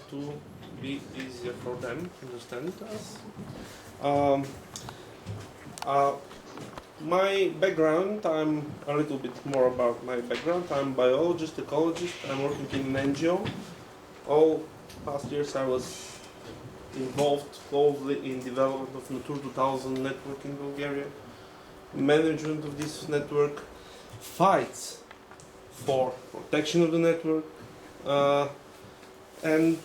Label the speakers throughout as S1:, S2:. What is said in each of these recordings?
S1: to be easier for them to understand us. Um, my background, I'm a little bit more about my background. I'm a biologist, ecologist. I'm working in an NGO. All past years I was involved closely in development of Natura 2000 network in Bulgaria, management of this network, fights for protection of the network, and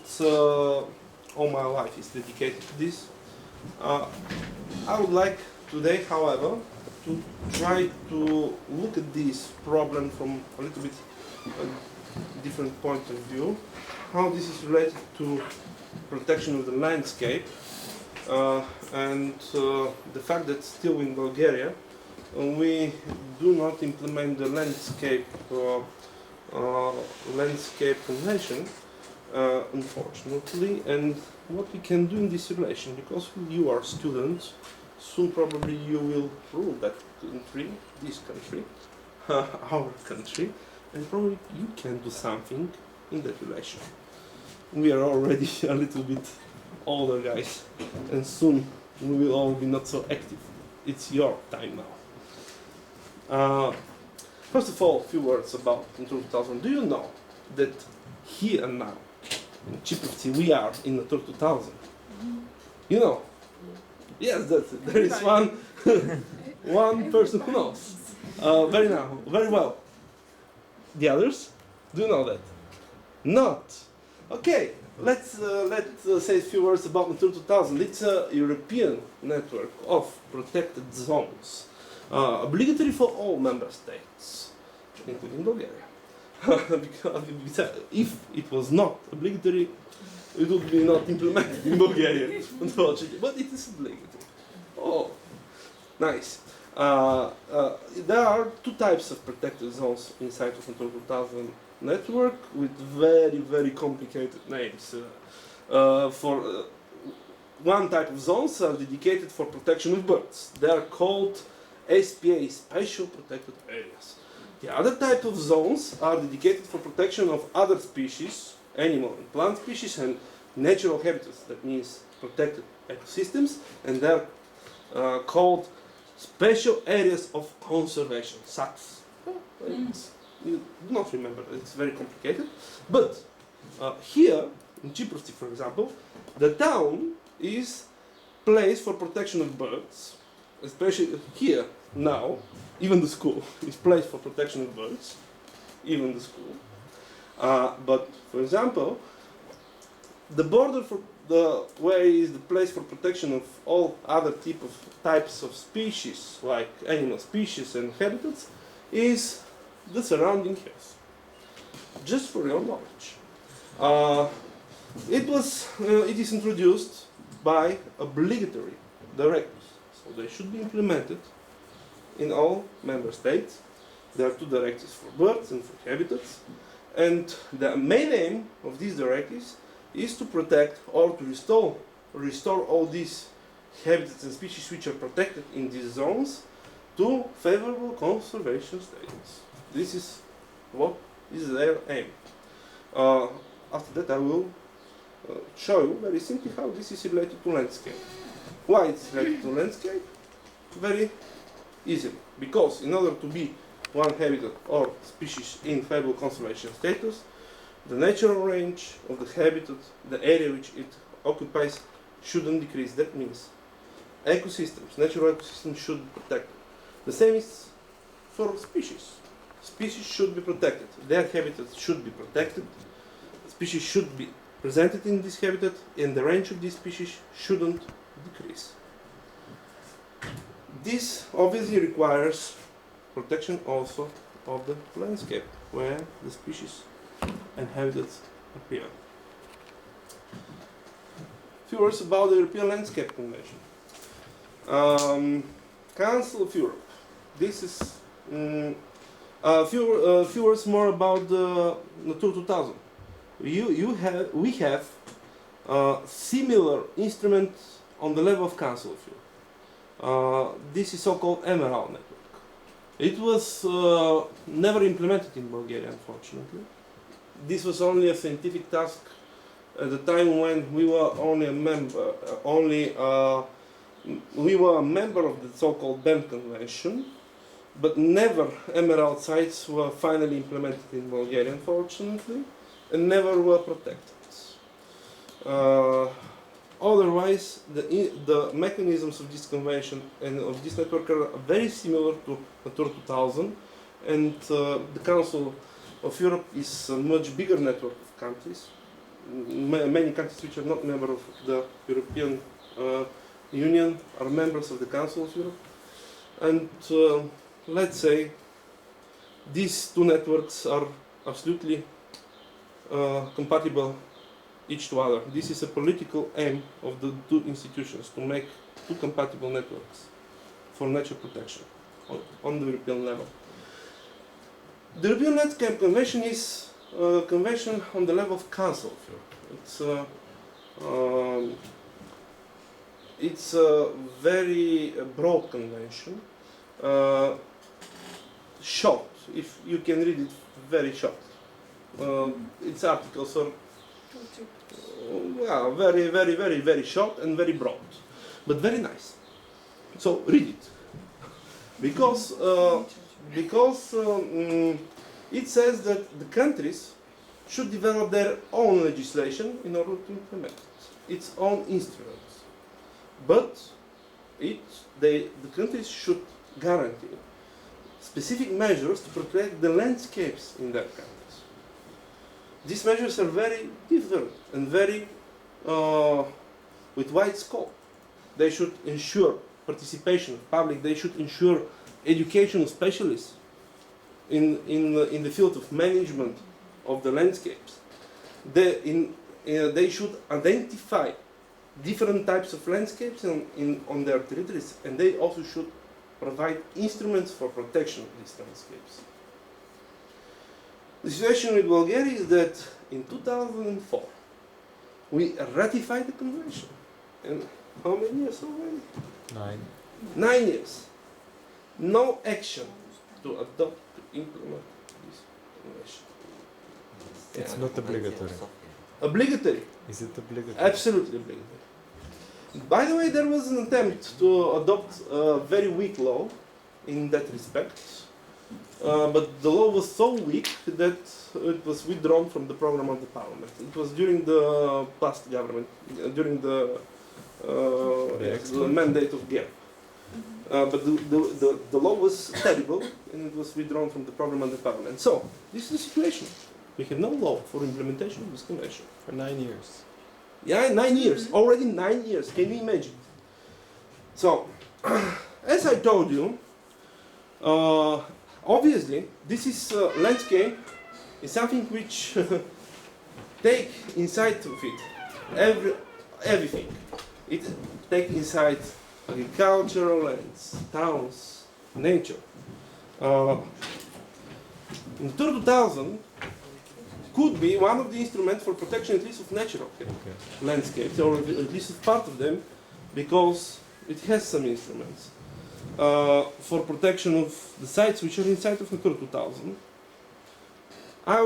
S1: all my life is dedicated to this. I would like today, however, to try to look at this problem from a little bit different point of view, how this is related to protection of the landscape, and the fact that still in Bulgaria we do not implement the landscape convention, unfortunately, and what we can do in this relation, because you are students, soon probably you will rule that country, this country, our country, and probably you can do something in that relation. We are already a little bit older guys, and soon we will all be not so active. It's your time now. First of all, a few words about Natura 2000. Do you know that here and now, in Chiprovtsi, we are in Natura 2000? You know? Yes, there is one person who knows. Very well. The others? Do you know that? Not. Okay, let's say a few words about Natura 2000. It's a European network of protected zones, obligatory for all member states, including Bulgaria. Because if it was not obligatory, it would be not implemented in Bulgaria, unfortunately. But it is obligatory. Oh, nice. There are two types of protected zones inside of Natura 2000 network with very, very complicated names. One type of zones are dedicated for protection of birds. They are called SPA, Special Protected Areas. The other type of zones are dedicated for protection of other species, animal and plant species, and natural habitats. That means protected ecosystems, and they are called Special Areas of Conservation, SACs. You do not remember, it's very complicated. But here, in Chiprovtsi, for example, the town is place for protection of birds, especially here, now, even the school is place for protection of birds, even the school. But, for example, the border for the where is the place for protection of all other types of species, like animal species and habitats, is the surrounding hills. Just for your knowledge, it is introduced by obligatory directives, so they should be implemented in all member states. There are two directives for birds and for habitats, and the main aim of these directives is to protect or to restore all these habitats and species which are protected in these zones to favorable conservation status. This is what is their aim. After that I will show you very simply how this is related to landscape. Why it's related to landscape? Very easily. Because in order to be one habitat or species in favorable conservation status, the natural range of the habitat, the area which it occupies, shouldn't decrease. That means ecosystems, natural ecosystems should be protected. The same is for species. Species should be protected. Their habitats should be protected. Species should be presented in this habitat, and the range of these species shouldn't decrease. This obviously requires protection also of the landscape where the species and habitats appear. A few words about the European Landscape Convention. Council of Europe. This is a few words more about the Natura 2000. We have similar instrument on the level of Council of Europe. This is so-called Emerald network. It was never implemented in Bulgaria, unfortunately. This was only a scientific task at the time when we were only a member, we were a member of the so-called Berne Convention, but never emerald sites were finally implemented in Bulgaria, unfortunately, and never were protected. Otherwise, the mechanisms of this convention and of this network are very similar to Natura 2000, and the Council of Europe is a much bigger network of countries. Many countries which are not members of the European Union are members of the Council of Europe. And let's say these two networks are absolutely compatible each to other. This is a political aim of the two institutions, to make two compatible networks for nature protection on the European level. The European Landscape Convention is a convention on the level of Council of Europe. It's a very broad convention, short, if you can read it, very short. Its articles are very short and very broad, but very nice. So read it, because it says that the countries should develop their own legislation in order to implement its own instruments. But the countries should guarantee specific measures to protect the landscapes in their countries. These measures are very different and very with wide scope. They should ensure participation of public. They should ensure education of specialists in the field of management of the landscapes. They should identify different types of landscapes on their territories, and they also should provide instruments for protection of these landscapes. The situation with Bulgaria is that in 2004 we ratified the convention. And how many years already?
S2: 9.
S1: 9 years. No action to adopt, to implement this convention.
S2: It's not obligatory.
S1: Obligatory.
S2: Is it obligatory?
S1: Absolutely obligatory. By the way, there was an attempt to adopt a very weak law in that respect, but the law was so weak that it was withdrawn from the program of the parliament. It was during the past government, during the mandate of Gerd. But the law was terrible, and it was withdrawn from the program of the parliament. So, this is the situation. We have no law for implementation of this convention.
S2: For 9 years.
S1: Yeah, 9 years. Already 9 years. Can you imagine? So, as I told you, obviously, this is landscape is something which take inside of it everything. It take inside agricultural lands, towns, nature. Natura 2000 could be one of the instruments for protection, at least of natural landscapes, or at least of part of them, because it has some instruments for protection of the sites which are inside of Natura 2000. I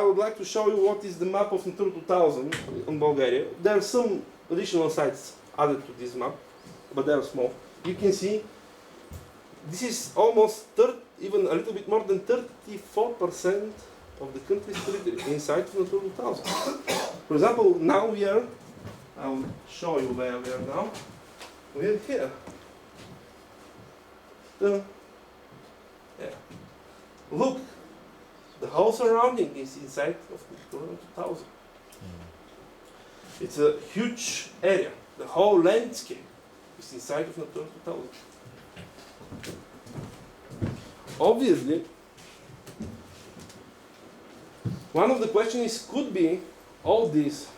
S1: would like to show you what is the map of Natura 2000 in Bulgaria. There are some additional sites added to this map, but they are small. You can see this is almost even a little bit more than 34% of the country's territory inside of Natura 2000. For example, now we are, I'll show you where we are now. We are here. Look, the whole surrounding is inside of Natura 2000. It's a huge area. The whole landscape is inside of Natura 2000. Obviously, one of the questions could be all this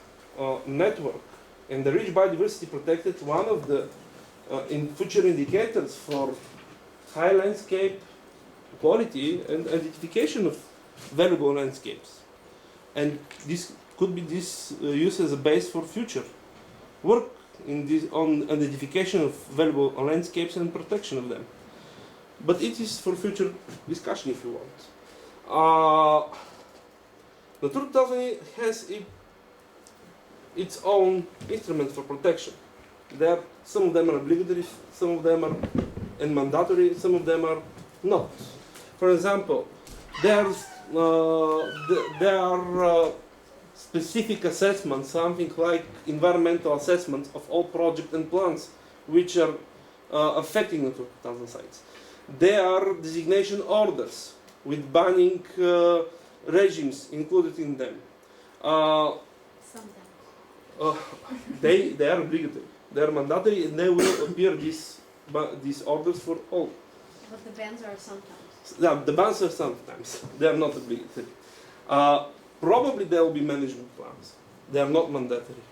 S1: network and the rich biodiversity protected one of the in future indicators for high landscape quality and identification of valuable landscapes. And this could be used as a base for future work on identification of valuable landscapes and protection of them. But it is for future discussion if you want. Natura 2000 has its own instruments for protection. Some of them are obligatory, some of them are mandatory, some of them are not. For example, there are specific assessments, something like environmental assessments of all projects and plans which are affecting Natura 2000 sites. There are designation orders with banning regimes included in them.
S3: Sometimes.
S1: They are obligatory, they are mandatory, and they will appear these orders for all.
S3: But the bans are sometimes.
S1: Yeah, the bans are sometimes, they are not obligatory. Probably there will be management plans, they are not mandatory.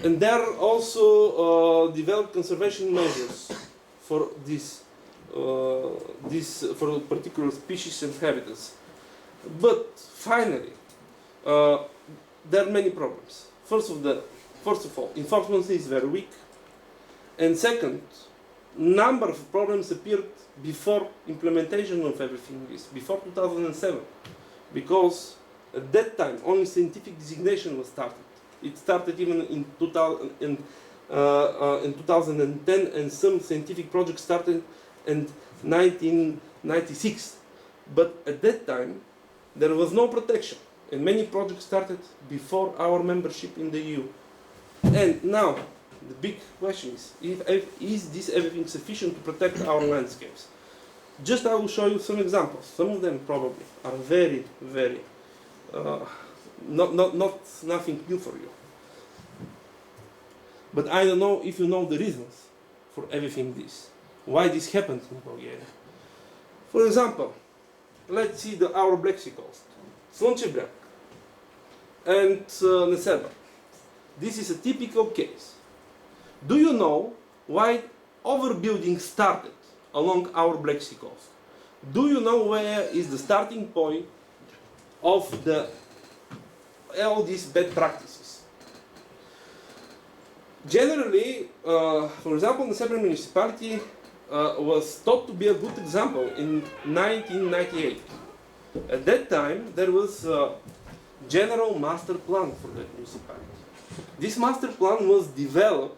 S1: And there are also developed conservation measures for for particular species and habitats. But finally, there are many problems. First of all, enforcement is very weak. And second, number of problems appeared before implementation of everything is, before 2007. Because at that time, only scientific designation was started. It started even in 2010, and some scientific projects started in 1996. But at that time, there was no protection, and many projects started before our membership in the EU. And now, the big question is this everything sufficient to protect our landscapes? Just I will show you some examples. Some of them probably are very, very nothing new for you. But I don't know if you know the reasons for everything this. Why this happened in Bulgaria. For example, let's see our Black Sea coast. Slunchevbreg and Neseba. This is a typical case. Do you know why overbuilding started along our Black Sea coast? Do you know where is the starting point of all these bad practices? Generally, for example, the Neseba municipality was thought to be a good example in 1998. At that time, there was a general master plan for that municipality. This master plan was developed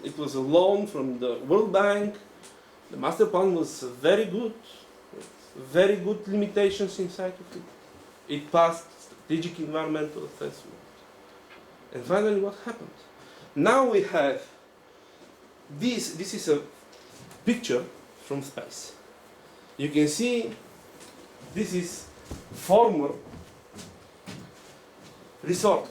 S1: it was a loan from the World Bank. The master plan was very good limitations inside of it. It passed strategic environmental assessment. And finally, what happened? Now we have this is a picture from space. You can see this is former resort.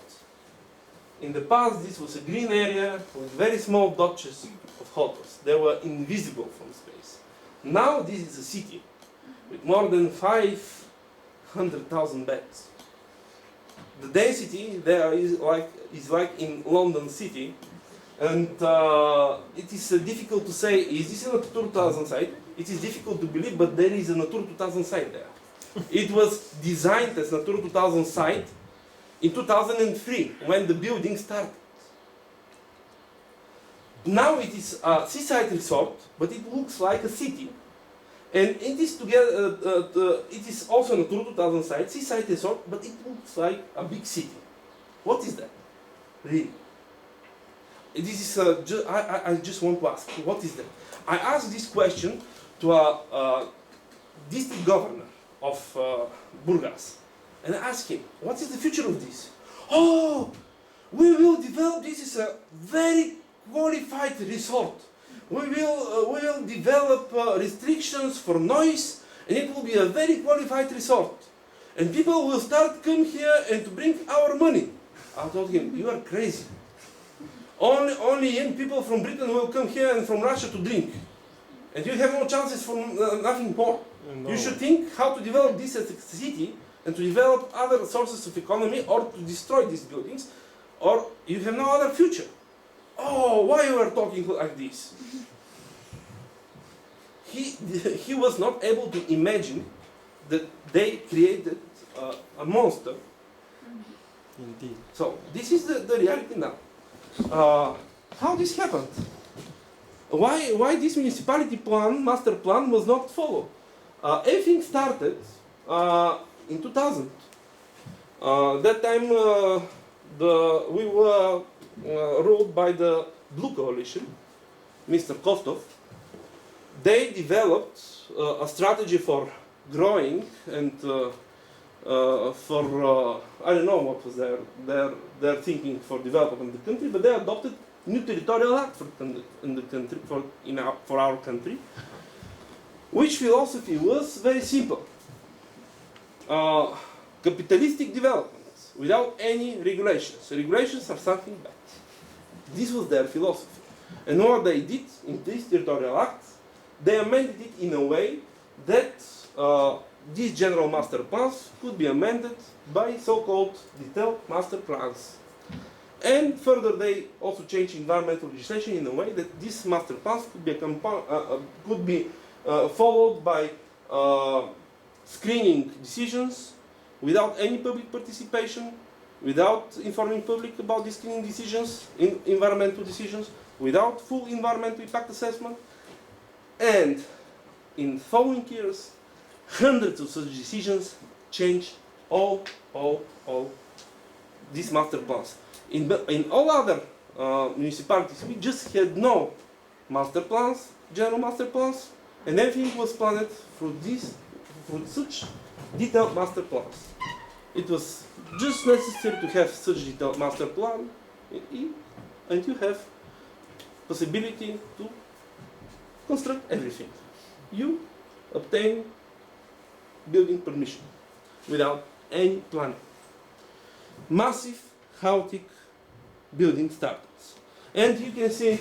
S1: In the past, this was a green area with very small dotches of hotels. They were invisible from space. Now this is a city with more than 500,000 beds. The density there is like in London City, and it is difficult to say, is this a Natura 2000 site? It is difficult to believe, but there is a Natura 2000 site there. It was designed as Natura 2000 site in 2003 when the building started. Now it is a seaside resort, but it looks like a city. And it is together. It is also a Natura 2000 site, seaside resort, but it looks like a big city. What is that? Really? This is. I just want to ask, what is that? I asked this question to a district governor of Burgas, and I asked him, what is the future of this? Oh, we will develop this as a very qualified resort. We will develop restrictions for noise, and it will be a very qualified resort. And people will start come here and to bring our money. I told him, you are crazy. Only young people from Britain will come here and from Russia to drink. And you have no chances for nothing more. No. You should think how to develop this as a city and to develop other sources of economy, or to destroy these buildings, or you have no other future. Oh, why you are talking like this? He was not able to imagine that they created a monster.
S2: Indeed.
S1: So this is the reality now. How this happened? Why this municipality plan, master plan, was not followed? Everything started in 2000. That time we were ruled by the Blue Coalition, Mr. Kostov. They developed a strategy for growing and I don't know what was their thinking for development of the country, but they adopted new territorial act in the country for our country, which philosophy was very simple: capitalistic development without any regulations. Regulations are something bad. This was their philosophy, and what they did in this territorial act, they amended it in a way that these general master plans could be amended by so-called detailed master plans. And further, they also changed environmental legislation in a way that these master plans could be followed by screening decisions without any public participation, without informing public about these screening decisions, environmental decisions, without full environmental impact assessment. And in the following years, hundreds of such decisions changed all these master plans. In all other municipalities, we just had no master plans, general master plans, and everything was planned through such detailed master plans. It was just necessary to have such detailed master plan, and you have possibility to construct everything. You obtain building permission without any planning. Massive, chaotic building startups. And you can see,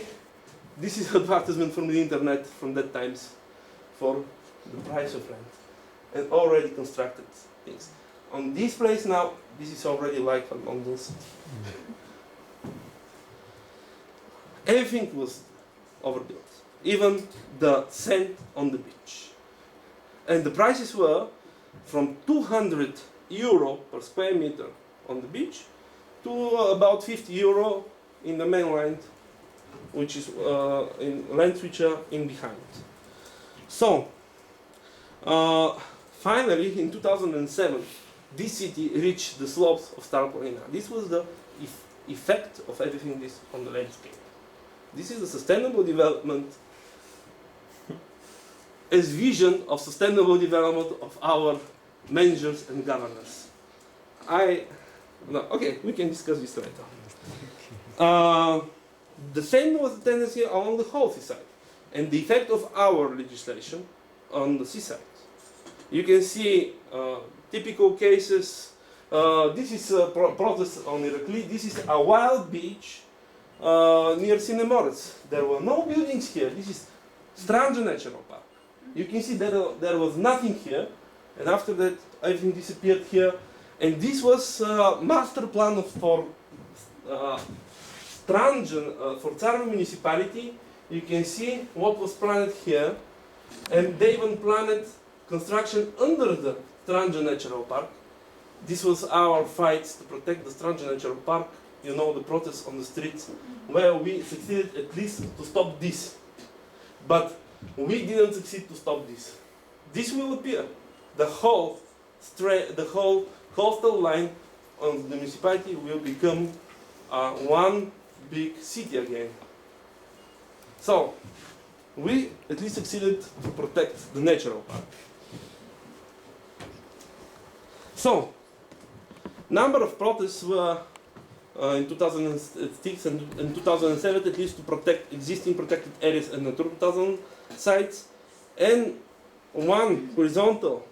S1: this is advertisement from the internet from that times for the price of rent and already constructed things. On this place now, this is already like a London city. Everything was overbuilt, even the sand on the beach. And the prices were from 200 euro per square meter on the beach to about 50 euro in the mainland, which is in lands which are in behind. So, finally in 2007, this city reached the slopes of Starpolina. This was the effect of everything this on the landscape. This is a sustainable development as vision of sustainable development of our managers and governors. Okay, we can discuss this later. The same was the tendency along the whole seaside, and the effect of our legislation on the seaside. You can see typical cases. This is a protest on Irakli. This is a wild beach near Sinemorets. There were no buildings here. This is Strange Natural Park. You can see that there was nothing here, and after that everything disappeared here. And this was master plan for Strange, for Tsarov municipality. You can see what was planned here, and they even planned construction under the Strange Natural Park. This was our fight to protect the Strange Natural Park. You know, the protests on the streets, where we succeeded at least to stop this. But we didn't succeed to stop this. This will appear. The whole coastal line of the municipality will become one big city again. So, we at least succeeded to protect the natural park. So, number of protests were in 2006 and in 2007 at least to protect existing protected areas and Natura 2000 sites, and one horizontal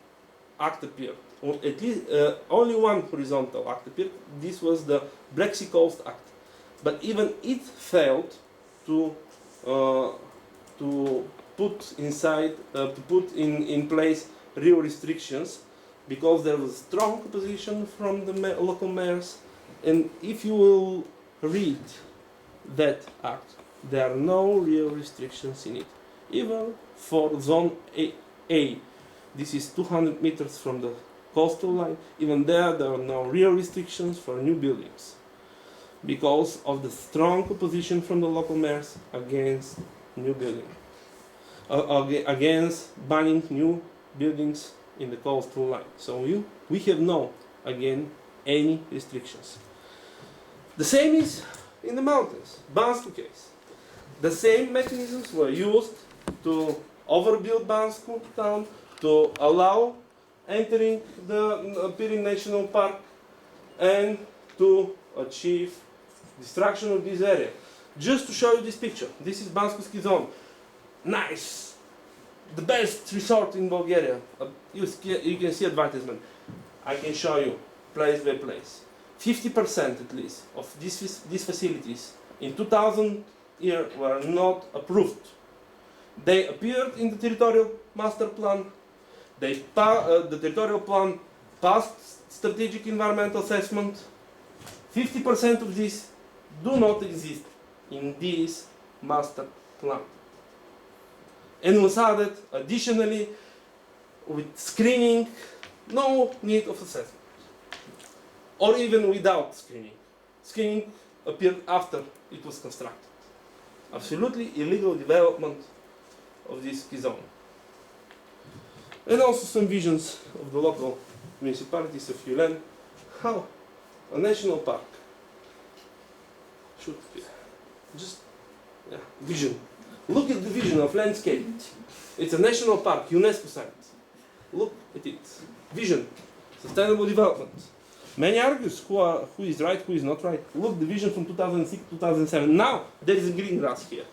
S1: act appeared, or at least only one horizontal act appeared. This was the Black Sea Coast Act, but even it failed to put in place real restrictions, because there was strong opposition from the local mayors. And if you will read that act, there are no real restrictions in it. Even for zone A, this is 200 meters from the coastal line, even there are no real restrictions for new buildings, because of the strong opposition from the local mayors against new building, against banning new buildings in the coastal line. So we have no, again, any restrictions. The same is in the mountains, Bansku case. The same mechanisms were used to overbuild Bansku town, to allow entering the Pirin National Park, and to achieve destruction of this area. Just to show you this picture, this is Bansku ski zone. Nice! The best resort in Bulgaria. You can see advertisement. I can show you place by place. 50% at least of these facilities in 2000 year were not approved. They appeared in the territorial master plan. The territorial plan passed strategic environmental assessment. 50% of these do not exist in this master plan. And was added additionally with screening, no need of assessment. Or even without screening. Screening appeared after it was constructed. Absolutely illegal development of this ski zone. And also some visions of the local municipalities of Yulen, how a national park should be. Just vision. Look at the vision of landscape. It's a national park, UNESCO site. Look at it. Vision, sustainable development. Many argues who is right, who is not right. Look, the vision from 2006, 2007. Now there is a green grass here.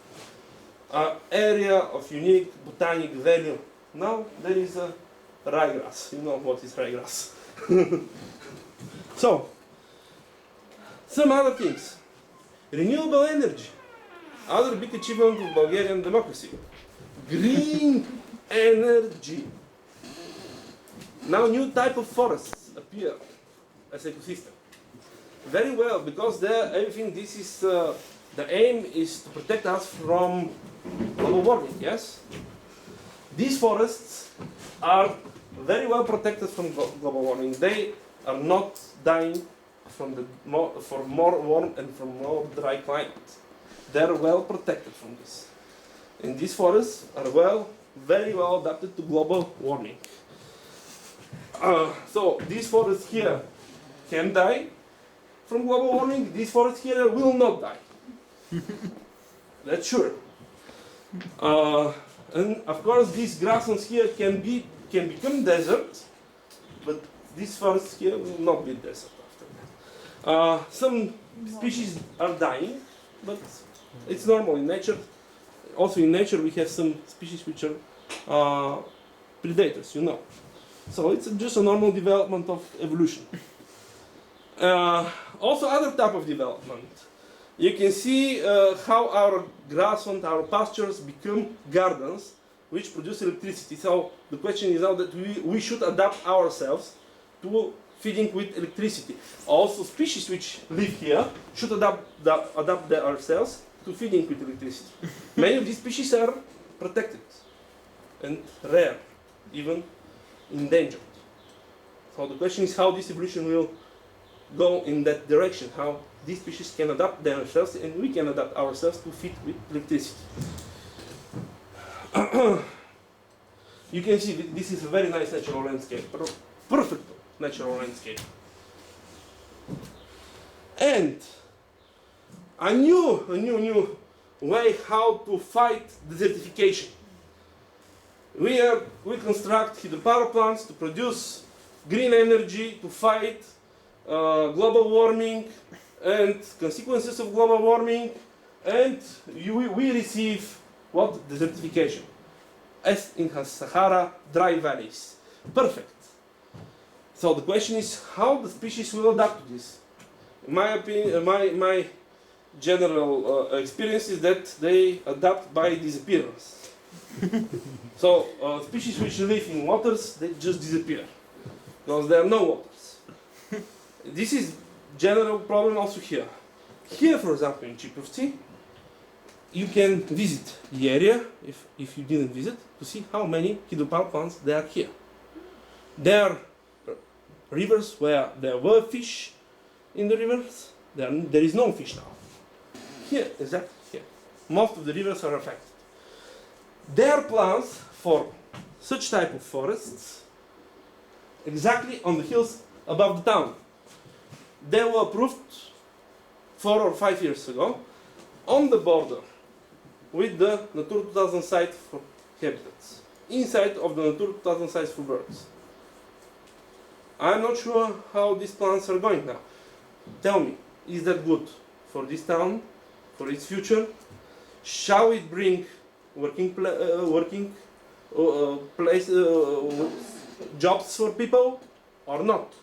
S1: Area of unique botanic value. Now there is a ryegrass. You know what is ryegrass. So, some other things. Renewable energy. Other big achievement of Bulgarian democracy. Green energy. Now new type of forests appear as ecosystem. Very well, because the aim is to protect us from global warming, yes? These forests are very well protected from global warming. They are not dying for more warm and from more dry climate. They are well protected from this. And these forests are very well adapted to global warming. So these forests here can die from global warming. These forests here will not die. That's sure. And of course, these grasslands here can become desert, but these forests here will not be desert after that. Some species are dying, but it's normal in nature. Also in nature, we have some species which are predators, you know. So it's just a normal development of evolution. Also other type of development. You can see how our grassland, our pastures become gardens which produce electricity. So the question is now that we should adapt ourselves to feeding with electricity. Also species which live here should adapt ourselves to feeding with electricity. Many of these species are protected and rare, even endangered. So the question is how this evolution will go in that direction, how these species can adapt themselves and we can adapt ourselves to feed with electricity. You can see this is a very nice natural landscape, perfect natural landscape. And a new way how to fight desertification. We construct hydropower plants to produce green energy to fight global warming and consequences of global warming, and we receive what? Desertification. As in Sahara, dry valleys. Perfect. So the question is how the species will adapt to this. In my opinion, my general experience is that they adapt by disappearance. So species which live in waters, they just disappear because there are no waters. This is general problem also here. Here, for example, in Chiprovtsi, you can visit the area if you didn't visit to see how many hydropower plants there are here. There are rivers where there were fish in the rivers. There is no fish now. Here, exactly here, most of the rivers are affected. There are plans for such type of forests exactly on the hills above the town. They were approved 4 or 5 years ago on the border with the Natura 2000 site for habitats, inside of the Natura 2000 sites for birds. I'm not sure how these plans are going now. Tell me, is that good for this town, for its future? Shall it bring jobs for people or not?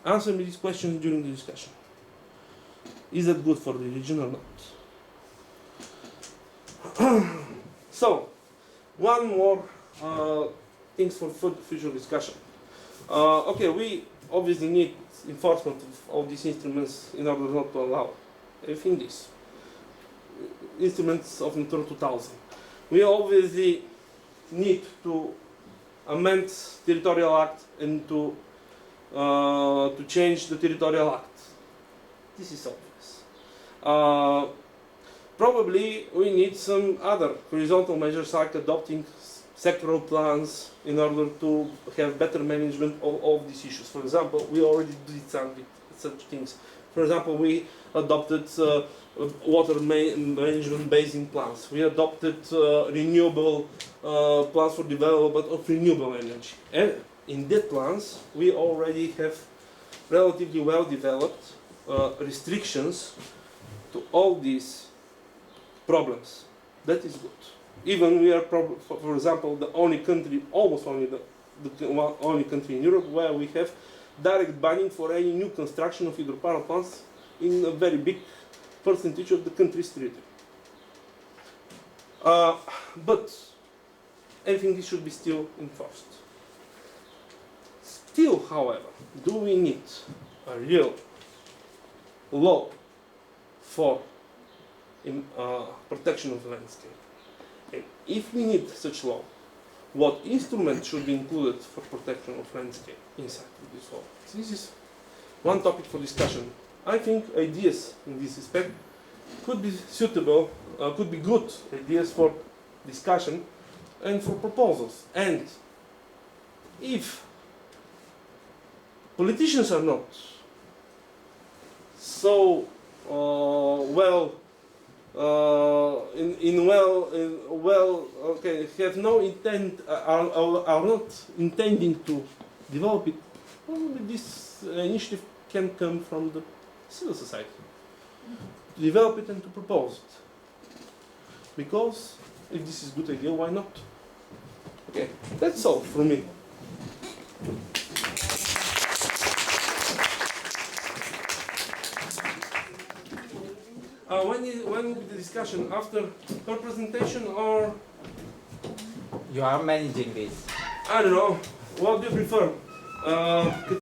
S1: Answer me this question during the discussion. Is that good for the region or not? So, one more things for future discussion. Okay, we obviously need enforcement of all these instruments in order not to allow everything this. Instruments of Natura 2000. We obviously need to amend Territorial Act and to change the Territorial Act. This is obvious. Probably we need some other horizontal measures like adopting sectoral plans in order to have better management of all these issues. For example, we already did such things. For example, we adopted water management basin plans. We adopted renewable plans for development of renewable energy. And in that plans, we already have relatively well developed restrictions to all these problems. That is good. Even we are, for example, the only country, almost only the only country in Europe where we have direct banning for any new construction of hydropower plants in a very big percentage of the country's territory. But everything should be still enforced. Still, however, do we need a real law for protection of the landscape? And if we need such law, what instruments should be included for protection of landscape inside of this law? So this is one topic for discussion. I think ideas in this respect could be suitable, could be good ideas for discussion and for proposals. And if politicians are not so have no intent, are not intending to develop it, probably this initiative can come from the civil society to develop it and to propose it. Because if this is a good idea, why not? Okay, that's all from me. When will be the discussion? After her presentation or?
S4: You are managing this.
S1: I don't know. What do you prefer?